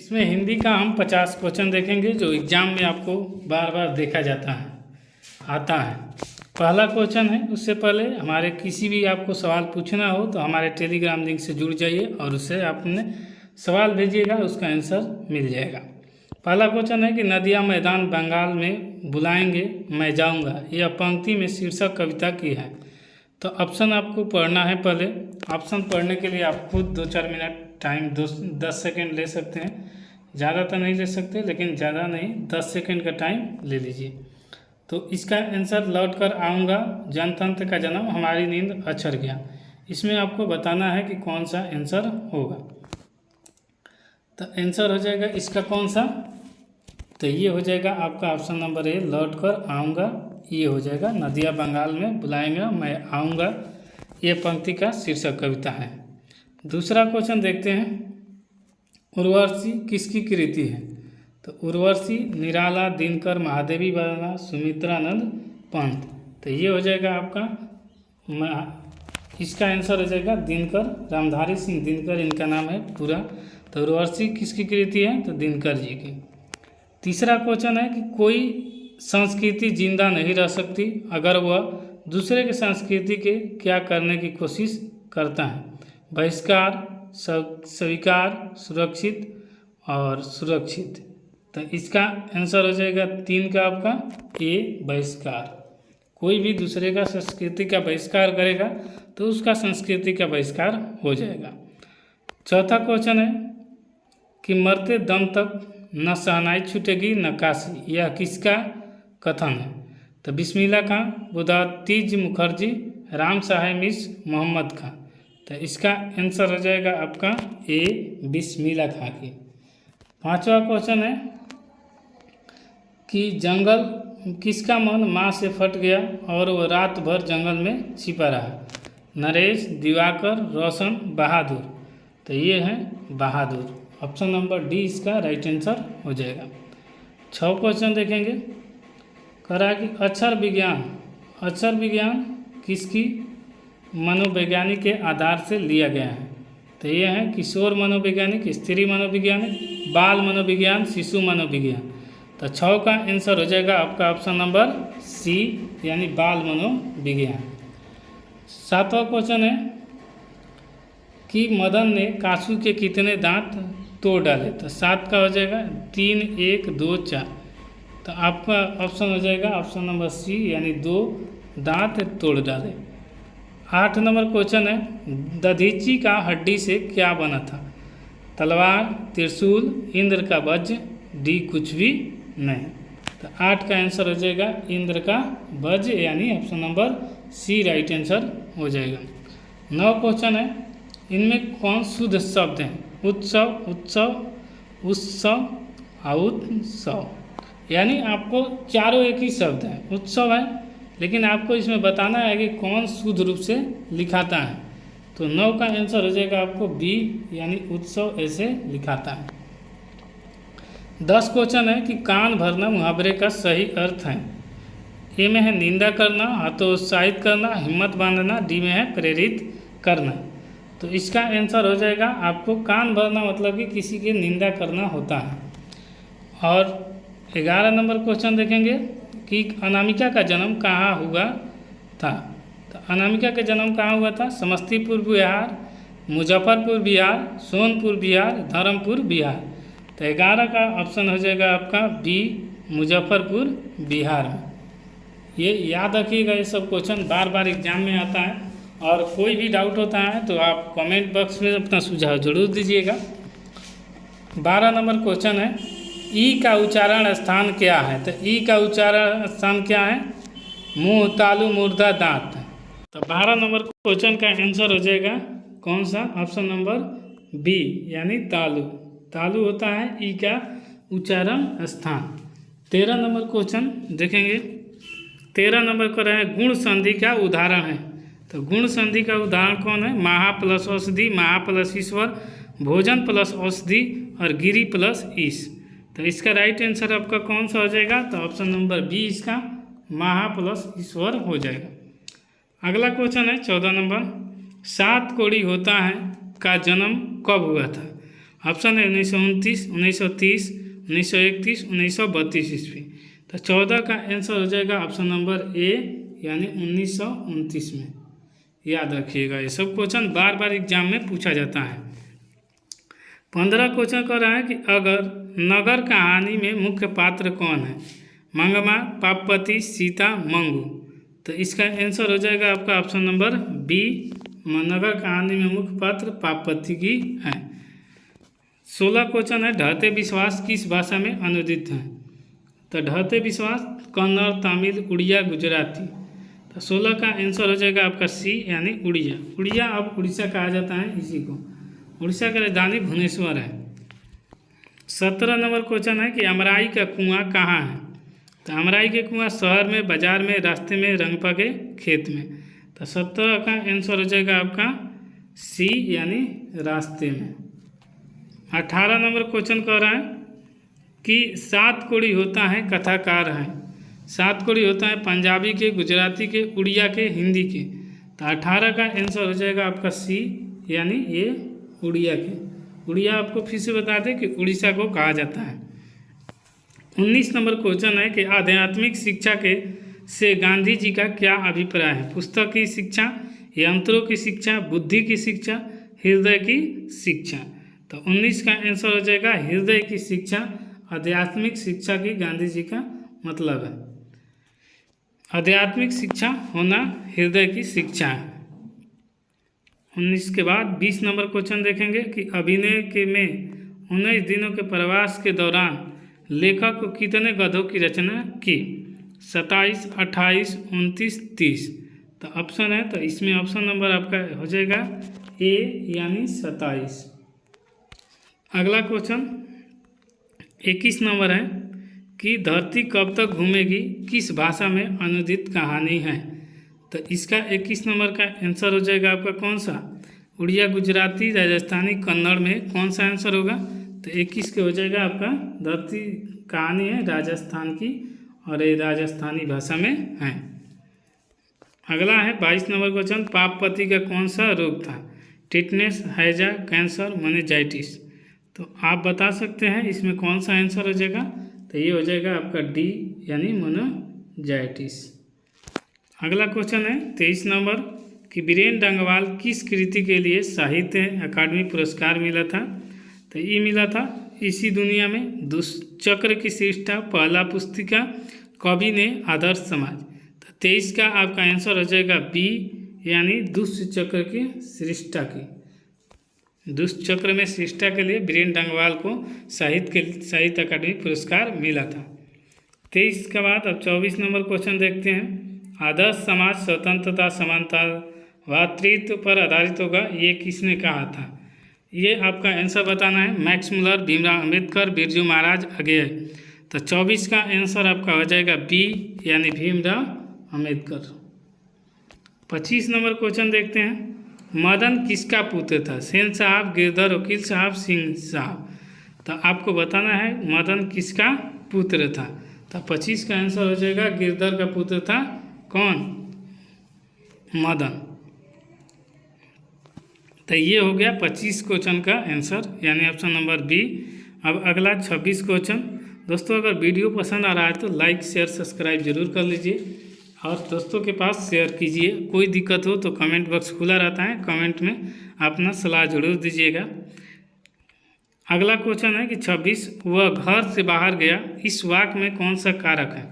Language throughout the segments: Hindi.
इसमें हिंदी का हम 50 क्वेश्चन देखेंगे जो एग्जाम में आपको बार बार देखा जाता है आता है। पहला क्वेश्चन है, उससे पहले हमारे किसी भी आपको सवाल पूछना हो तो हमारे टेलीग्राम लिंक से जुड़ जाइए और उससे आपने सवाल भेजिएगा, उसका आंसर मिल जाएगा। पहला क्वेश्चन है कि नदियाँ मैदान बंगाल में बुलाएंगे मैं जाऊंगा, यह पंक्ति में शीर्षक कविता की है। तो ऑप्शन आपको पढ़ना है। पहले ऑप्शन पढ़ने के लिए आप खुद 2-4 मिनट टाइम 10 सेकेंड ले सकते हैं, ज़्यादा तो नहीं ले सकते लेकिन ज़्यादा नहीं, 10 सेकेंड का टाइम ले लीजिए। तो इसका आंसर लौट कर आऊँगा, जनतंत्र का जन्म, हमारी नींद अक्षर ज्ञान। इसमें आपको बताना है कि कौन सा आंसर होगा। तो आंसर हो जाएगा इसका कौन सा, तो ये हो जाएगा आपका ऑप्शन नंबर ए, लौट कर आऊँगा। ये हो जाएगा नदियाँ बंगाल में बुलाएंगा मैं आऊँगा, ये पंक्ति का शीर्षक कविता है। दूसरा क्वेश्चन देखते हैं, उर्वशी किसकी कृति है। तो उर्वशी निराला, दिनकर, महादेवी वर्मा, सुमित्रानंद पंत। तो ये हो जाएगा आपका, इसका आंसर हो जाएगा दिनकर, रामधारी सिंह दिनकर इनका नाम है पूरा। तो उर्वशी किसकी कृति है, तो दिनकर जी की। तीसरा क्वेश्चन है कि कोई संस्कृति जिंदा नहीं रह सकती अगर वह दूसरे के संस्कृति के क्या करने की कोशिश करता है। बहिष्कार, स्वीकार, सुरक्षित और सुरक्षित। तो इसका आंसर हो जाएगा 3 का आपका ए, बहिष्कार। कोई भी दूसरे का संस्कृति का बहिष्कार करेगा तो उसका संस्कृति का बहिष्कार हो जाएगा। चौथा क्वेश्चन है कि मरते दम तक न शहनाई छूटेगी न काशी, यह किसका कथन है। तो बिस्मिल्लाह खां, बुद्धातीज मुखर्जी, राम साहेब मिस, मोहम्मद खां। तो इसका आंसर हो जाएगा आपका ए, बिस्मिल्लाह खां की। पांचवा क्वेश्चन है कि जंगल किसका मन माँ से फट गया और वह रात भर जंगल में छिपा रहा। नरेश, दिवाकर, रोशन, बहादुर। तो ये है बहादुर। ऑप्शन नंबर डी इसका राइट आंसर हो जाएगा। 6 क्वेश्चन देखेंगे। कह रहा है कि अक्षर विज्ञान किसकी मनोवैज्ञानिक के आधार से लिया गया है। तो ये है किशोर मनोवैज्ञानिक, स्त्री मनोवैज्ञानिक, बाल मनोविज्ञान, शिशु मनोविज्ञान। तो 6 का आंसर हो जाएगा आपका ऑप्शन नंबर सी, यानी बाल मनोविज्ञान। 7वां क्वेश्चन है कि मदन ने कासू के कितने दांत तोड़ डाले। तो 7 का हो जाएगा 3, 1, 2, 4। तो आपका ऑप्शन हो जाएगा ऑप्शन नंबर सी, यानी 2 दांत तोड़ डाले। 8 नंबर क्वेश्चन है, दधीची का हड्डी से क्या बना था। तलवार, त्रिशूल, इंद्र का वज्र, डी कुछ भी नहीं। तो 8 का आंसर हो जाएगा इंद्र का वज्र, यानी option number C right answer हो जाएगा। 9 क्वेश्चन है, इनमें कौन शुद्ध शब्द हैं। उत्सव, उत्सव, उत्सव, यानी आपको चारों एक ही शब्द है, उत्सव है, लेकिन आपको इसमें बताना है कि कौन शुद्ध रूप से लिखाता है। तो 9 का आंसर हो जाएगा आपको बी, यानी उत्सव ऐसे लिखाता है। 10 क्वेश्चन है कि कान भरना मुहावरे का सही अर्थ है। ए में है निंदा करना, हतोत्साहित करना, हिम्मत बांधना, डी में है प्रेरित करना। तो इसका आंसर हो जाएगा आपको कान भरना, मतलब कि किसी की निंदा करना होता है। और 11 नंबर क्वेश्चन देखेंगे कि अनामिका का जन्म कहाँ हुआ था। तो अनामिका का जन्म कहाँ हुआ था। समस्तीपुर बिहार, मुजफ्फरपुर बिहार, सोनपुर बिहार, धर्मपुर बिहार। तो 11 का ऑप्शन हो जाएगा आपका बी, मुजफ्फरपुर बिहार में। ये याद रखिएगा, ये सब क्वेश्चन बार बार एग्जाम में आता है। और कोई भी डाउट होता है तो आप कमेंट बॉक्स में अपना सुझाव जरूर दीजिएगा। 12 नंबर क्वेश्चन है, ई का उच्चारण स्थान क्या है। तो ई का उच्चारण स्थान क्या है, मुंह, तालु, मुर्दा, दांत। तो 12 नंबर क्वेश्चन का आंसर हो जाएगा कौन सा, ऑप्शन नंबर बी, यानी तालु। तालु होता है ई का उच्चारण स्थान। 13 नंबर क्वेश्चन देखेंगे। 13 नंबर को रहे गुण संधि का उदाहरण है। तो गुण संधि का उदाहरण कौन है। महा प्लस औषधि, महा प्लस ईश्वर, भोजन प्लस औषधि और गिरी प्लस ईश। तो इसका राइट आंसर आपका कौन सा हो जाएगा, तो ऑप्शन नंबर बी इसका महा प्लस ईश्वर हो जाएगा। अगला क्वेश्चन है 14 नंबर, 7 कोड़ी होता है का जन्म कब हुआ था। ऑप्शन है 1929, 1930, 1931, 1932 ईस्वी। तो 14 का आंसर हो जाएगा ऑप्शन नंबर ए यानी 1929 में। याद रखिएगा, ये सब क्वेश्चन बार बार एग्जाम में पूछा जाता है। 15 क्वेश्चन कर रहा है कि अगर नगर कहानी में मुख्य पात्र कौन है? मंगमा, पापपति, सीता, मंगू। तो इसका आंसर हो जाएगा आपका ऑप्शन नंबर बी, नगर कहानी में मुख्य पात्र पापपति की है। 16 क्वेश्चन है ढहते विश्वास किस भाषा में अनुदित है? तो ढहते विश्वास कन्नड़, तमिल, उड़िया, गुजराती। तो 16 का आंसर हो जाएगा आपका सी यानी उड़िया। उड़िया अब उड़ीसा कहा जाता है इसी को। उड़ीसा की राजधानी भुवनेश्वर है। 17 नंबर क्वेश्चन है कि अमराई का कुआं कहाँ है? तो अमराई के कुआं शहर में, बाजार में, रास्ते में, रंगपा के खेत में। तो 17 का आंसर हो जाएगा आपका सी यानी रास्ते में। 18 नंबर क्वेश्चन कह रहा है कि 7 कोड़ी होता है कथाकार है। 7 कोड़ी होता है पंजाबी के, गुजराती के, उड़िया के, हिंदी के। तो 18 का आंसर हो जाएगा आपका सी यानी ये उड़िया के। उड़िया आपको फिर से बता दें कि उड़ीसा को कहा जाता है। 19 नंबर क्वेश्चन है कि आध्यात्मिक शिक्षा के से गांधी जी का क्या अभिप्राय है? पुस्तक की शिक्षा, यंत्रों की शिक्षा, बुद्धि की शिक्षा, हृदय की शिक्षा। तो 19 का आंसर हो जाएगा हृदय की शिक्षा। आध्यात्मिक शिक्षा की गांधी जी का मतलब है आध्यात्मिक शिक्षा होना हृदय की शिक्षा है। 19 के बाद 20 नंबर क्वेश्चन देखेंगे कि अभिनय के में 19 दिनों के प्रवास के दौरान लेखक को कितने गधों की रचना की? 27, 28, 29, 30। तो ऑप्शन है, तो इसमें ऑप्शन नंबर आपका हो जाएगा ए यानी 27। अगला क्वेश्चन 21 नंबर है कि धरती कब तक घूमेगी किस भाषा में अनुदित कहानी है? तो इसका 21 नंबर का आंसर हो जाएगा आपका कौन सा? उड़िया, गुजराती, राजस्थानी, कन्नड़ में कौन सा आंसर होगा? तो 21 के हो जाएगा आपका धरती कहानी है राजस्थान की और ये राजस्थानी भाषा में है। अगला है 22 नंबर क्वेश्चन पापपति का कौन सा रोग था? टिटनेस, हैजा, कैंसर, मेनिंजाइटिस। तो आप बता सकते हैं इसमें कौन सा आंसर हो जाएगा? तो ये हो जाएगा आपका डी यानी मेनिंजाइटिस। अगला क्वेश्चन है 23 नंबर कि बीरेन डंगवाल किस कृति के लिए साहित्य अकादमी पुरस्कार मिला था? तो ये मिला था इसी दुनिया में, दुष्चक्र की सृष्टा, पहला पुस्तिका, कवि ने, आदर्श समाज। तो 23 का आपका आंसर हो जाएगा बी यानी दुष्चक्र की सृष्टा की। दुष्चक्र में सृष्टा के लिए बीरेन डंगवाल को साहित्य अकादमी पुरस्कार मिला था। 23 के बाद अब 24 नंबर क्वेश्चन देखते हैं। आदर्श समाज स्वतंत्रता, समानता, भातृत्व पर आधारित होगा, ये किसने कहा था? ये आपका आंसर बताना है। Max Muller, Bhimrao Ambedkar, Birju Maharaj, अगेय। तो 24 का आंसर आपका हो जाएगा बी यानी भीमराव अंबेडकर। 25 नंबर क्वेश्चन देखते हैं। मदन किसका पुत्र था? सेन साहब, गिरधर, वकील साहब, सिंह साहब। तो आपको बताना है मदन किसका पुत्र था। तो 25 का आंसर हो जाएगा गिरधर का पुत्र था कौन? मदन। तो ये हो गया 25 क्वेश्चन का आंसर यानी ऑप्शन नंबर बी। अब अगला 26 क्वेश्चन। दोस्तों अगर वीडियो पसंद आ रहा है तो लाइक, शेयर, सब्सक्राइब जरूर कर लीजिए और दोस्तों के पास शेयर कीजिए। कोई दिक्कत हो तो कमेंट बॉक्स खुला रहता है, कमेंट में अपना सलाह जरूर दीजिएगा। अगला क्वेश्चन है कि 26 वह घर से बाहर गया, इस वाक्य में कौन सा कारक है?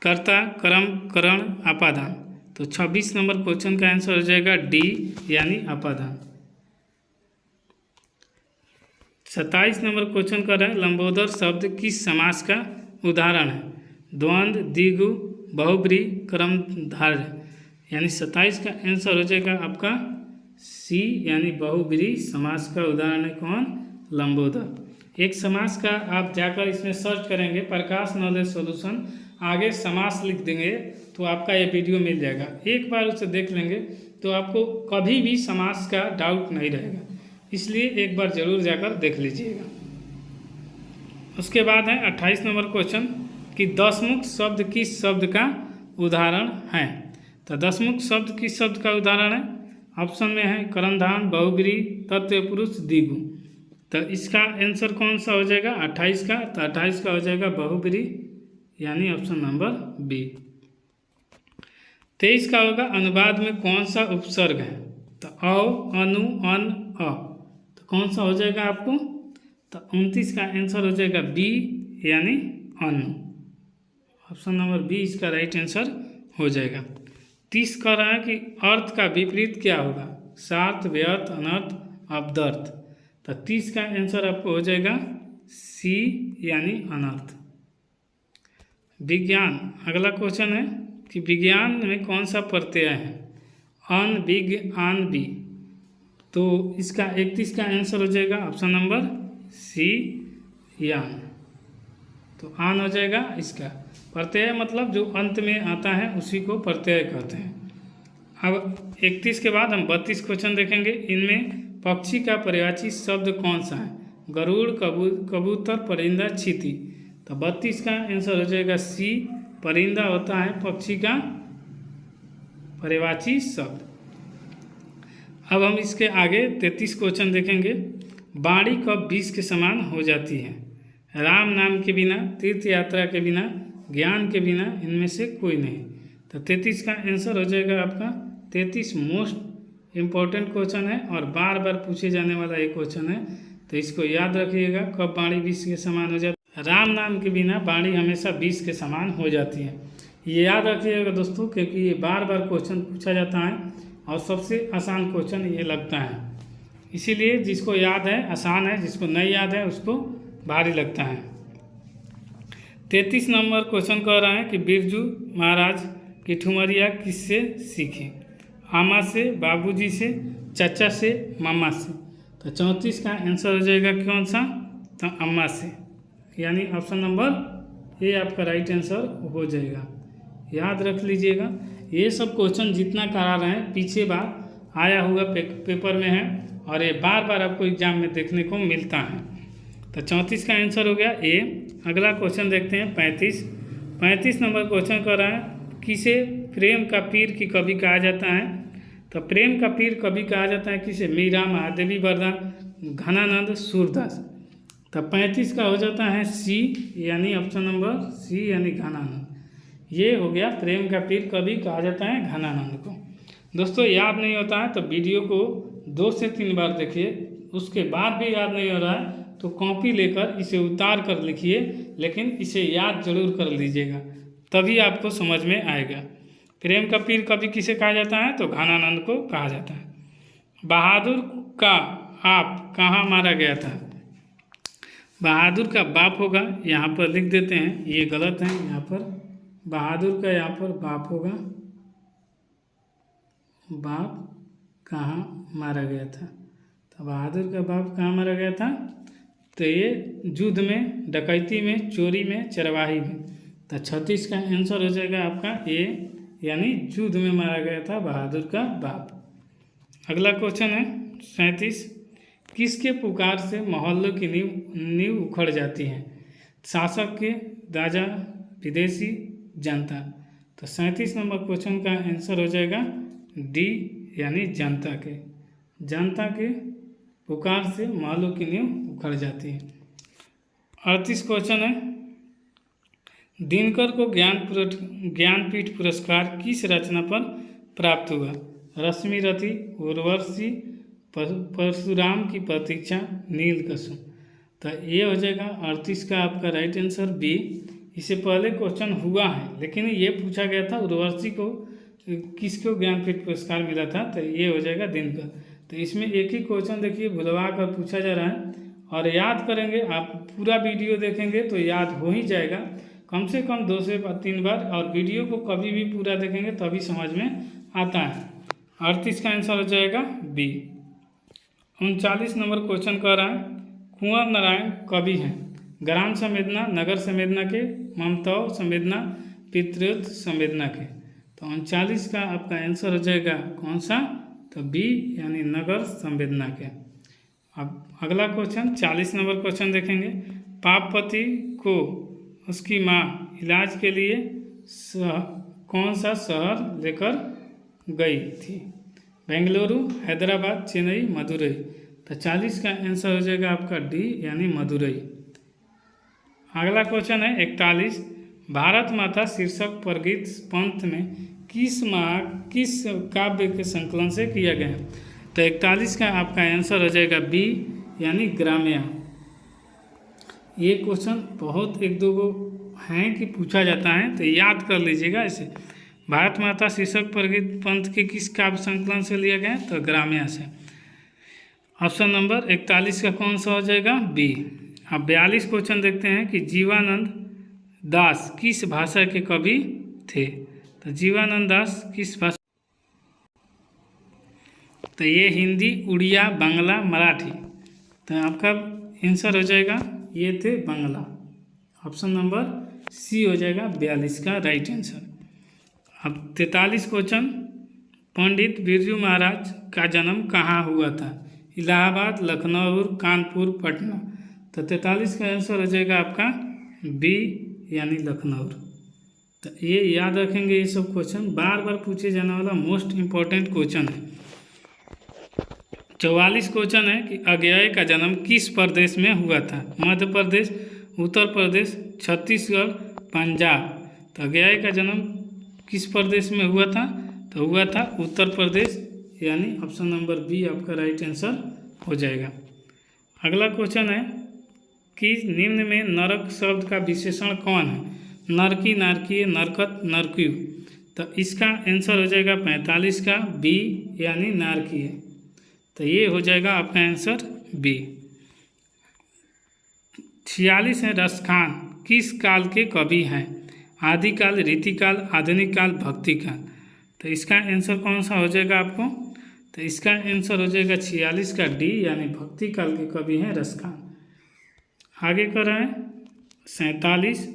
कर्ता, कर्म, करण, अपादान। तो 26 नंबर क्वेश्चन का आंसर हो जाएगा डी यानी अपादान। 27 नंबर क्वेश्चन कर रहे हैं लंबोदर शब्द किस समास का उदाहरण है? द्वंद्व, द्विगु, बहुब्री, कर्मधारय। यानी 27 का आंसर हो जाएगा आपका सी यानी बहुब्री समास का उदाहरण है कौन? लंबोदर। एक समास का आप जाकर इसमें सर्च करेंगे प्रकाश नॉलेज सॉल्यूशन, आगे समास लिख देंगे तो आपका ये वीडियो मिल जाएगा। एक बार उसे देख लेंगे तो आपको कभी भी समास का डाउट नहीं रहेगा, इसलिए एक बार जरूर जाकर देख लीजिएगा। उसके बाद है 28 नंबर क्वेश्चन कि दसमुख शब्द किस शब्द का उदाहरण है? तो दसमुख शब्द किस शब्द का उदाहरण है? ऑप्शन में है कर्मधान, बहुब्री, तत्वपुरुष, द्विगु। तो इसका आंसर कौन सा हो जाएगा 28 का, तो 28 का हो जाएगा बहुब्रीहि, यानी ऑप्शन नंबर बी। 23 का होगा अनुवाद में कौन सा उपसर्ग है, तो अ, अनु, अन, अ, तो कौन सा हो जाएगा आपको, तो 29 का आंसर हो जाएगा बी, यानी अनु, ऑप्शन नंबर बी इसका राइट आंसर हो जाएगा। 30 कह रहा है कि अर्थ का विपरीत क्या होगा, सार्थ, व्यर्थ, अनर्थ, अपदर्थ, तो 30 का आंसर आपको हो जाएगा सी, यानी अनर्थ। विज्ञान, अगला क्वेश्चन है कि विज्ञान में कौन सा प्रत्यय है, अन, बिग, आन, बी, तो इसका 31 का आंसर हो जाएगा ऑप्शन नंबर सी, यान, तो आन हो जाएगा इसका। प्रत्यय मतलब जो अंत में आता है उसी को प्रत्यय कहते हैं। अब 31 के बाद हम 32 क्वेश्चन देखेंगे। इनमें पक्षी का पर्यायवाची शब्द कौन सा है, गरुड़, कबूतर, परिंदा, चींटी, तो 32 का आंसर हो जाएगा सी, परिंदा होता है पक्षी का पर्यायवाची शब्द। अब हम इसके आगे 33 क्वेश्चन देखेंगे। बाणी कब विष के समान हो जाती है, राम नाम के बिना, तीर्थ यात्रा के बिना, ज्ञान के बिना, इनमें से कोई नहीं, तो 33 का आंसर हो जाएगा आपका 33 मोस्ट इम्पॉर्टेंट क्वेश्चन है और बार बार पूछे जाने वाला एक क्वेश्चन है, तो इसको याद रखिएगा। कब बाणी विष के समान हो जाती है, राम नाम के बिना बाणी हमेशा विष के समान हो जाती है, ये याद रखिएगा दोस्तों, क्योंकि ये बार बार क्वेश्चन पूछा जाता है और सबसे आसान क्वेश्चन ये लगता है, इसीलिए जिसको याद है आसान है, जिसको नहीं याद है उसको भारी लगता है। 33 नंबर क्वेश्चन कह रहा है कि बिरजू महाराज की ठुमरिया किससे सीखे, आमा से, बाबूजी से, चाचा से, मामा से, तो 34 का आंसर हो जाएगा कौन सा, तो अम्मा से, यानी ऑप्शन नंबर ए आपका राइट आंसर हो जाएगा। याद रख लीजिएगा, ये सब क्वेश्चन जितना करा रहे हैं पीछे बार आया हुआ पेपर में है और ये बार बार आपको एग्जाम में देखने को मिलता है, तो 34 का आंसर हो गया ए। अगला क्वेश्चन देखते हैं 35 नंबर क्वेश्चन कर रहा है किसे प्रेम का पीर की कवि कहा जाता है, तो प्रेम का पीर कवि कहा जाता है किसे, मीरा, महादेवी वर्धन, घनानंद, सूरदास, तो 35 का हो जाता है सी, यानी ऑप्शन नंबर सी, यानी घनानंद, ये हो गया प्रेम का पीर कवि कहा जाता है घनानंद को। दोस्तों याद नहीं होता है तो वीडियो को 2 से 3 बार देखिए, उसके बाद भी याद नहीं हो रहा है तो कॉपी लेकर इसे उतार कर लिखिए, लेकिन इसे याद जरूर कर लीजिएगा, तभी आपको समझ में आएगा। प्रेम का पीर कवि किसे कहा जाता है, तो घनानंद को कहा जाता है। बहादुर का आप कहाँ मारा गया था, बहादुर का बाप होगा, यहाँ पर लिख देते हैं, ये गलत है, यहाँ पर बहादुर का यहाँ पर बाप होगा, बाप कहाँ मारा गया था, तो बहादुर का बाप कहाँ मारा गया था, तो ये युद्ध में, डकैती में, चोरी में, चरवाही में, तो 36 का आंसर हो जाएगा आपका ए, यानी युद्ध में मारा गया था बहादुर का बाप। अगला क्वेश्चन है 37, किसके पुकार से मोहल्लों की नींव उखड़ जाती है, शासक के, राजा, विदेशी, जनता, तो 37 नंबर क्वेश्चन का आंसर हो जाएगा डी, यानी जनता के पुकार से मोहल्लों की नींव उखड़ जाती है। 38 क्वेश्चन है, दिनकर को ज्ञानपीठ पुरस्कार किस रचना पर प्राप्त हुआ, रश्मिरथी, उर्वशी, परशुराम की प्रतीक्षा, नीलकशु, तो ये हो जाएगा 38 का आपका राइट आंसर बी। इससे पहले क्वेश्चन हुआ है लेकिन ये पूछा गया था उर्वशी को किसको ज्ञानपीठ पुरस्कार मिला था, तो ये हो जाएगा दिनकर। तो इसमें एक ही क्वेश्चन देखिए भुलवा कर पूछा जा रहा है और याद करेंगे, आप पूरा वीडियो देखेंगे तो याद हो ही जाएगा, कम से कम 2 से 3 बार, और वीडियो को कभी भी पूरा देखेंगे तभी समझ में आता है। 38 का आंसर हो जाएगा बी। 39 नंबर क्वेश्चन कह रहा है कुंवर नारायण कवि हैं, ग्राम संवेदना, नगर संवेदना के, ममताओं संवेदना, पितृत्व संवेदना के, तो 39 का आपका आंसर हो जाएगा कौन सा, तो बी, यानी नगर संवेदना के। अब अगला क्वेश्चन 40 नंबर क्वेश्चन देखेंगे, पापपति को उसकी माँ इलाज के लिए कौन सा शहर लेकर गई थी, बेंगलुरु, हैदराबाद, चेन्नई, मदुरई, तो 40 का आंसर हो जाएगा आपका डी यानी मदुरई। अगला क्वेश्चन है 41, भारत माता शीर्षक परगीत पंथ में किस काव्य के संकलन से किया गया है? तो 41 का आपका आंसर हो जाएगा बी यानी ग्राम्या। ये क्वेश्चन बहुत एक दो गो हैं कि पूछा जाता है, तो याद कर लीजिएगा इसे। भारत माता शीर्षक परगीत पंथ के किस काव्य संकलन से लिया गया है? तो ग्राम्या से। ऑप्शन नंबर 41 का कौन सा हो जाएगा? बी। अब 42 क्वेश्चन देखते हैं कि जीवानंद दास किस भाषा के कवि थे? तो जीवानंद दास किस भाषा? तो ये हिंदी, उड़िया, बांग्ला, मराठी। तो आपका आंसर हो जाएगा ये थे बांग्ला। ऑप्शन नंबर सी हो जाएगा 42 का राइट आंसर। अब 43 क्वेश्चन, पंडित बिरजू महाराज का जन्म कहाँ हुआ था? इलाहाबाद, लखनऊ, कानपुर, पटना। तो 43 का आंसर हो जाएगा आपका बी यानी लखनऊ। तो ये याद रखेंगे, ये सब क्वेश्चन बार बार पूछे जाने वाला मोस्ट इम्पोर्टेंट क्वेश्चन है। 44 क्वेश्चन है कि अज्ञेय का जन्म किस प्रदेश में हुआ था? मध्य प्रदेश, उत्तर प्रदेश, छत्तीसगढ़, पंजाब। तो अज्ञेय का जन्म किस प्रदेश में हुआ था? तो हुआ था उत्तर प्रदेश, यानी ऑप्शन नंबर बी आपका राइट आंसर हो जाएगा। अगला क्वेश्चन है कि निम्न में नरक शब्द का विशेषण कौन है? नरकी, नारकीय, नरकत, नरक्यू। तो इसका आंसर हो जाएगा 45 का बी यानी नारकीय। तो ये हो जाएगा आपका आंसर बी। 46 है रसखान किस काल के कवि हैं? आदिकाल, रीतिकाल, आधुनिक काल, भक्ति काल। तो इसका आंसर कौन सा हो जाएगा आपको? तो इसका आंसर हो जाएगा 46 का डी यानी भक्ति काल के कवि हैं रसखान। आगे कर रहे हैं 47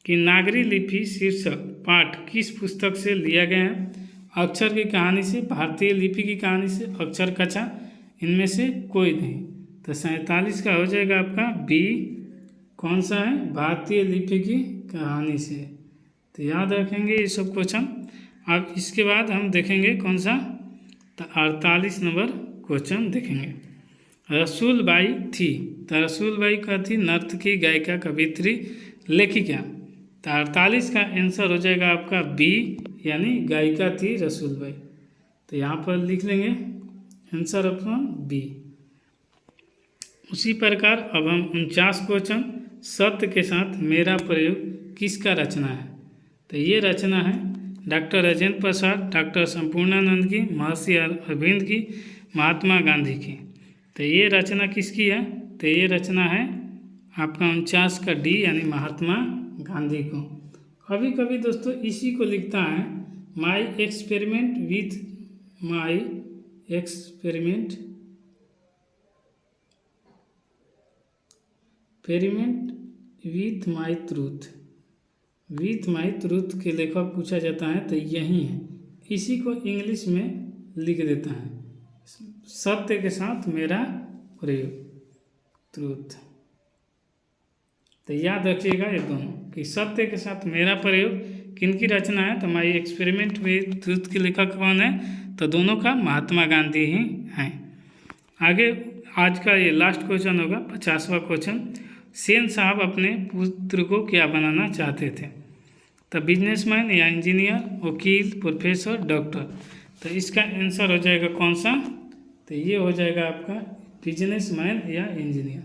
कि नागरी लिपि शीर्षक पाठ किस पुस्तक से लिया गया है? अक्षर की कहानी से, भारतीय लिपि की कहानी से, अक्षर कथा, इनमें से कोई नहीं। तो 47 का हो जाएगा आपका बी। कौन सा है? भारतीय लिपि की कहानी से। तो याद रखेंगे ये सब क्वेश्चन। अब इसके बाद हम देखेंगे कौन सा? तो 48 नंबर क्वेश्चन देखेंगे। रसूलबाई थी। तो रसूलबाई क्या थी? नर्तकी, गायिका, कवित्री, लेखिका। तो 48 का आंसर हो जाएगा आपका बी यानी गायिका थी रसूलबाई। तो यहाँ पर लिख लेंगे आंसर ऑप्शन बी। उसी प्रकार अब हम 49 क्वेश्चन, सत्य के साथ मेरा प्रयोग किसका रचना है? तो ये रचना है डॉक्टर राजेंद्र प्रसाद, डॉक्टर संपूर्णानंद की, महर्षि अरविंद की, महात्मा गांधी की। तो ये रचना किसकी है? तो ये रचना है आपका 49 का डी यानी महात्मा गांधी को। कभी कभी दोस्तों इसी को लिखता है my experiment with my truth के लेखक पूछा जाता है तो यही है। इसी को इंग्लिश में लिख देता है सत्य के साथ मेरा प्रयोग, ट्रूथ। तो याद रखिएगा ये दोनों कि सत्य के साथ मेरा प्रयोग किनकी रचना है? तो माई एक्सपेरिमेंट विथ ट्रूथ के लेखक कौन है? तो दोनों का महात्मा गांधी ही हैं। आगे आज का ये लास्ट क्वेश्चन होगा 50वां क्वेश्चन। सेन साहब अपने पुत्र को क्या बनाना चाहते थे? तो बिजनेसमैन या इंजीनियर, वकील, प्रोफेसर, डॉक्टर। तो इसका आंसर हो जाएगा कौन सा? तो ये हो जाएगा आपका बिजनेसमैन या इंजीनियर।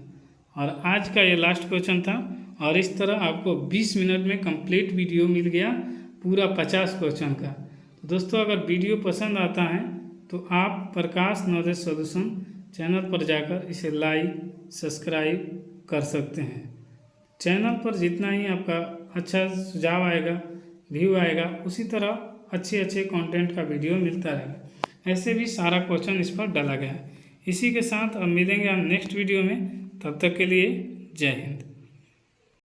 और आज का ये लास्ट क्वेश्चन था। और इस तरह आपको 20 मिनट में कंप्लीट वीडियो मिल गया पूरा 50 क्वेश्चन का। तो दोस्तों अगर वीडियो पसंद आता है तो आप प्रकाश नॉलेज सॉल्यूशन चैनल पर जाकर इसे लाइक, सब्सक्राइब कर सकते हैं। चैनल पर जितना ही आपका अच्छा सुझाव आएगा, व्यू आएगा, उसी तरह अच्छे कंटेंट का वीडियो मिलता रहेगा। ऐसे भी सारा क्वेश्चन इस पर डाला गया है। इसी के साथ अब मिलेंगे हम नेक्स्ट वीडियो में। तब तक के लिए जय हिंद।